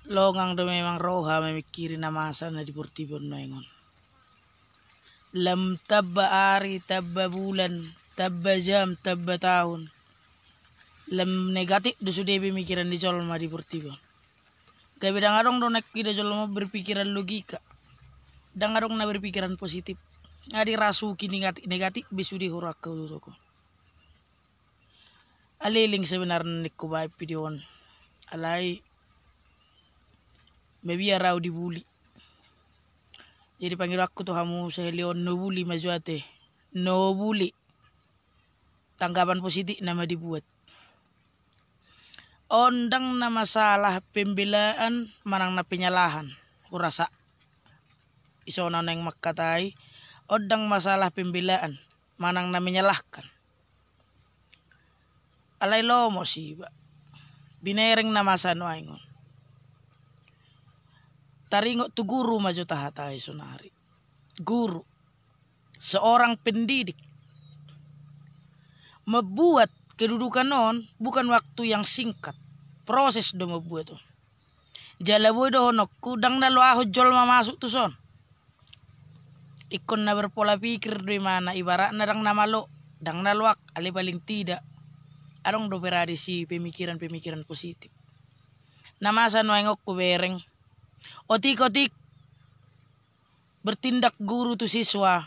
Longang do memang roha memikirin nama sana di Portibon Noengon. Lam tabba hari, tabba bulan, tabba jam, tabba tahun. Lam negatif do sudah pemikiran di colma di Portibon. Kaya bidang adong do nak kida colma berpikiran logika. Dang adong na berpikiran positif. Adi rasuki negatif besudi hurak kau doko. Aliling sebenarnya nikku baik videoon. Alai bebiar raw dibuli. Jadi panggil aku tuh kamu saya leon no bully majuate. No bully. Tanggapan positif nama dibuat. Ondang na masalah pembelaan manang na penyalahan. Kurasa isona nang makatai. Ondang masalah pembelaan manang na menyalahkan. Alay lomo siba. Binereng na masano aingon. Taringo tu guru maju tahatai sunari. Guru. Seorang pendidik. Membuat kedudukan non bukan waktu yang singkat. Proses do membuat tu. Jalaboy do honok kudang na loaho jol masuk tu son. Ikon na berpola pikir di mana ibarat na dang na malo. Dang na luak ali paling tidak. Adong do peradisi pemikiran-pemikiran positif. Namasan wangok ku bereng. Otik-otik bertindak guru tu siswa,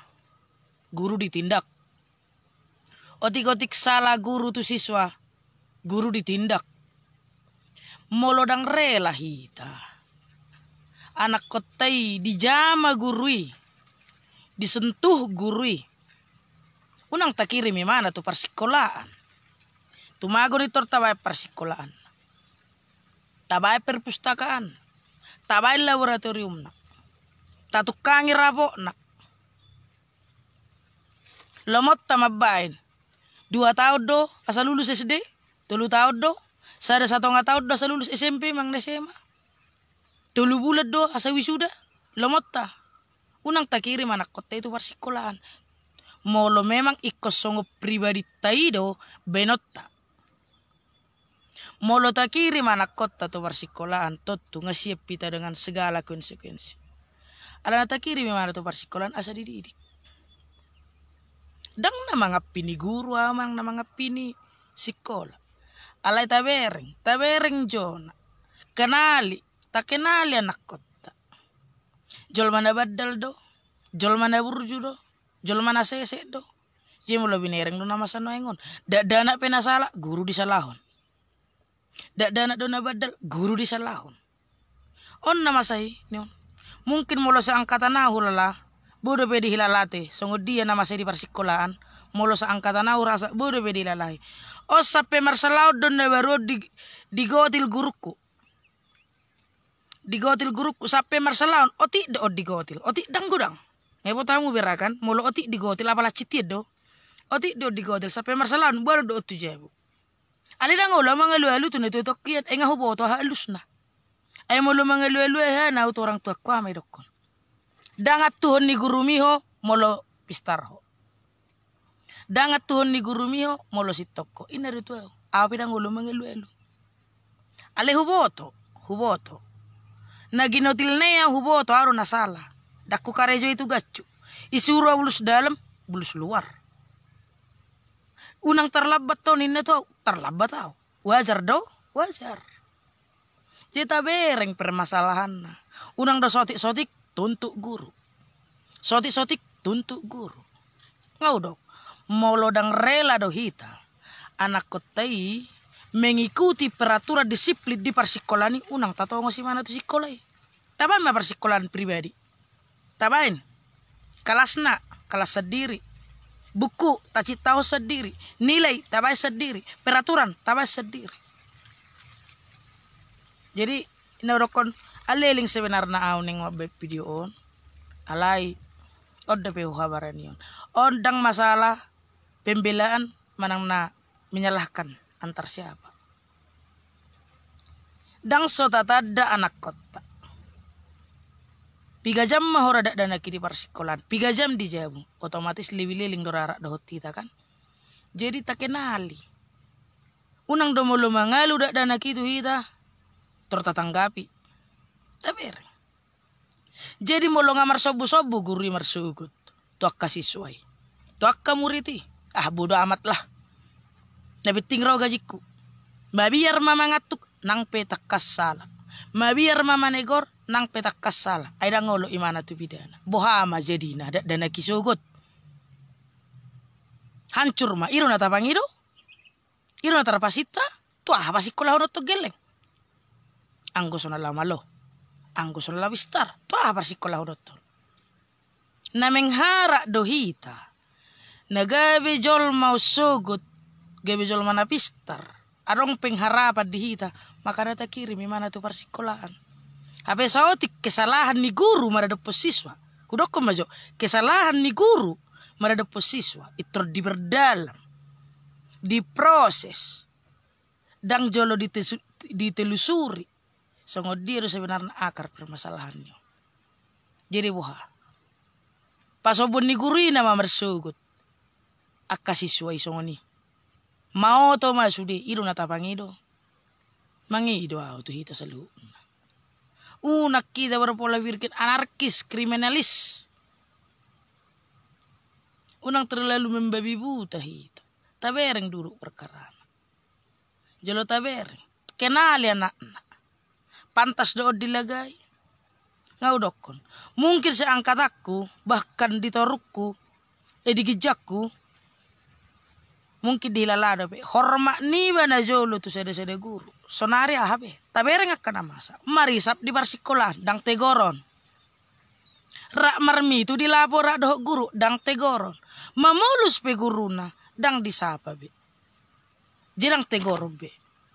guru ditindak. Otik-otik salah guru tu siswa, guru ditindak. Molodang rela hita. Anak kotai dijama gurui, disentuh gurui. Unang takiri mana tu persikolahan. Tumago nitor tabay persikolahan. Tabay perpustakaan. Tabay laboratorium nak. Tatukangi rabo nak. Lomot tamabain. 2 tahun do asa lulus SD. 3 tahun do. Sada 1,5 tahun do asa lulus SMP mang SMA. 3 bulan do asa wisuda. Lomot ta. Unang takiri anak kota itu persikolahan. Molo memang ikos songo pribadi taido benotta. Molo tak kirim anak kota tu persikolahan totu ngasiap pita dengan segala konsekuensi. Ada tak kirim mana tu persikolahan asa dididik. Dang nama ngapini guru amang nama ngapini sekolah. Alai tabereng jona. Kenali, tak kenali anak kota. Jol mana badal do, jol mana burju do, jol mana sese do. Jadi mula binereng do nama sanoengon. Dana pena salah, guru disalahon. Dana dona badal guru disalahon. On nama saya nion. Mungkin molo sa angkatan nahu lala bodo pedi hilalate. Songo dia nama saya di persikolahan. Molo sa angkatan nahu rasa bodo pedi hilalai. O sape marsalau dona baru digotil guruku. Digotil guruku sape marsalaun. Oti do digotil. Oti dang gudang. Ngebo tamu berakan. Molo oti digotil apalah citiet do. Oti do digotil sape marsalaun baru do otu jabu. Ali dang ulo mangalu-alu tu neto tokian enga hubo to halus na. Ay molo mangalu-alu ha na uto orang tua kwa may dokon. Dangat tuhon ni guru miho molo pistarho. Dangat tuhon ni guru miho molo sitoko. Ina rito api dang ulo mangalu-alu. Ali huboto. Naginotil na ya huboto aro na sala. Dakku karejo itu gacu. Isuro bulus dalam bulus luar. Unang terlambat to ninna to terlambat tau. Wajar do, wajar. Jeta bereng permasalahan. Unang do sotik-sotik tuntuk guru. Sotik-sotik tuntuk guru. Ngau dok. Molodang rela do hita. Anak kotai mengikuti peraturan disiplin di persikolahan unang tatongo si mana tu sekolah. Tabain ma persikolahan pribadi. Tabain. Kelas sendiri. Buku taci tahu sendiri, nilai tabai sendiri, peraturan tabai sendiri. Jadi inarokon aleling sebenarnya au ning wabek video on alai odda pe kabaran yon. Ondang masalah pembelaan manang na menyalahkan antar siapa. Dang sota tada anak kota. 3 jam mah ora dak dana di persikolahan. 3 jam di jabu. Otomatis liwi-liling dorarak dohot kita kan. Jadi tak kenali. Unang do molo mangalu dak dana kitu hita. Tertatanggapi. Jadi molo ngamar sobu-sobu guru marsugut. Tuak kasisway. Tuak kamuriti. Bodo amat lah. Nabiting raw gajiku. Mabiar mama ngatuk nang petak kasala. Mabiar mama negor nang petak kasala. Ay ngolo imana tu pidana. Bohama jadina dana kisugot. Hancur ma iro na tapangido. Iro na tarapasita. Tuah pasikolah to geleng. Anggo sona lama lo. Anggo sona lawistar. Tuah pasikolah to. Namenghara dohita. Nagabe jol mau sugut. Gabe jol mana pistar. Arong pengharapan dihita. Maka nata kirim mana tu persikolahan. Habe saotik kesalahan ni guru maradapos siswa. Kudoko majo. Kesalahan ni guru maradapos siswa. Itu diperdalam. Diproses. Dang jolo ditelusuri. Songodiru sebenarnya akar permasalahannya. Jadi buha. Pasobon ni guru ina mamarsugut. Akka siswa isongoni. Mau to masudi iru natapangido. Mangido tu hita salu. Unak kita berpola virkin anarkis, kriminalis. Unang terlalu membabi buta hita. Tabereng dulu perkara. Jolo tabereng. Kenali anak-anak. Pantas dood dilagay. Ngaudokon. Mungkin seangkat aku, bahkan ditorukku, digijakku, mungkin dilalada be. Hormat ni bana jolo tu sede-sede guru. Sonari ahabe. Tabereng akan masa. Marisap di parsikolah dang tegoron. Rak marmi tu dilapor rak doh guru dang tegoron. Mamulus pe guruna dang disapa be. Jirang tegoron be.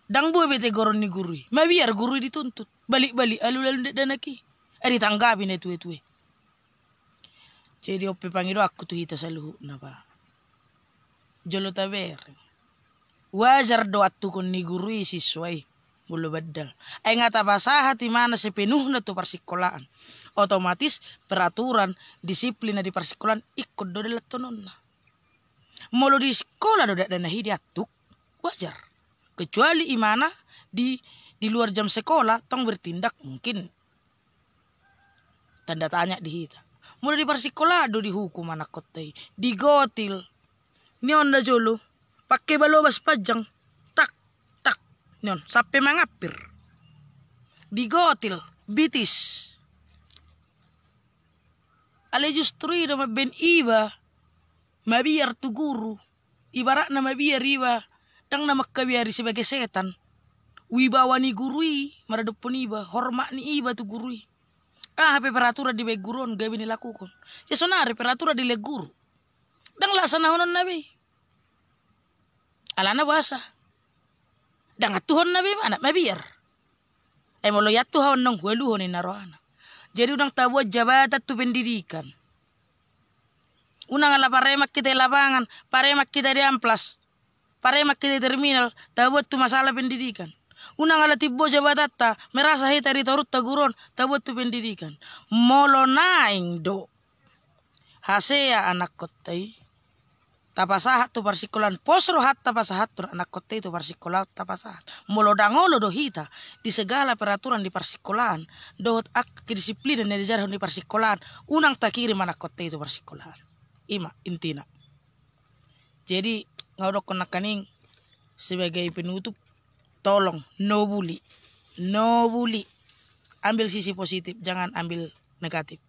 Dang buwe be tegoron ni guru. Mabiar guru dituntut. Balik-balik alu-alu danaki. Ditanggapi na tuwe-tuwe. Jadi ope pangido aku tu hita saluhu na pa. Jolo tabereng. Wajar doa tukun ni guru siswai. Mulu badal. Ay nga tabasaha ti mana sepenuh na tu parsikolaan. Otomatis peraturan, disiplin na di parsikolaan ikut do dalat tonon na. Mulu di sekolah do dana hidiatuk. Wajar. Kecuali imana di luar jam sekolah tong bertindak mungkin. Tanda tanya di hita. Mulai di parsikolah do dihukum anak kotai. Digotil. Nyon na jolo. Pakai balobas pajang. Tak. Tak. Nyon. Sampai mangapir. Digotil. Bitis. Ale justru ida maben iba. Mabiar tu guru. Ibarat na mabiar iba. Dang na makabiari sebagai setan. Wibawa ni gurui. Maradopon iba. Hormat ni iba tu gurui. Hape peraturan di beguron gabi nilakukan. Sonari peraturan di leguru. Dang laksana honon nabi. Alana bahasa. Dang atuhon nabi anak mabiar. Molo yatu haon nong hueluhon ni narohana. Jadi udang tabuat jabatan tu pendidikan. Unang ala paremak kita lapangan, paremak kita di amplas, paremak kita di terminal, tabuat tu masalah pendidikan. Unang ala tibbo jabatata, merasa hita di torut taguron, tabuat tu pendidikan. Molo naing do. Hasea anak kotai. Tapasahat tu parsikolan. Posro hat tapasahat tu anak kotai tu parsikolan tapasahat. Molo dangolo do hita. Di segala peraturan di parsikolan. Dohot ak kedisiplinan yang dijarah di parsikolan. Unang takirim anak kotai tu parsikolan. Ima intina. Jadi ngaudok nakaning sebagai penutup. Tolong, no bully. No bully. Ambil sisi positif, jangan ambil negatif.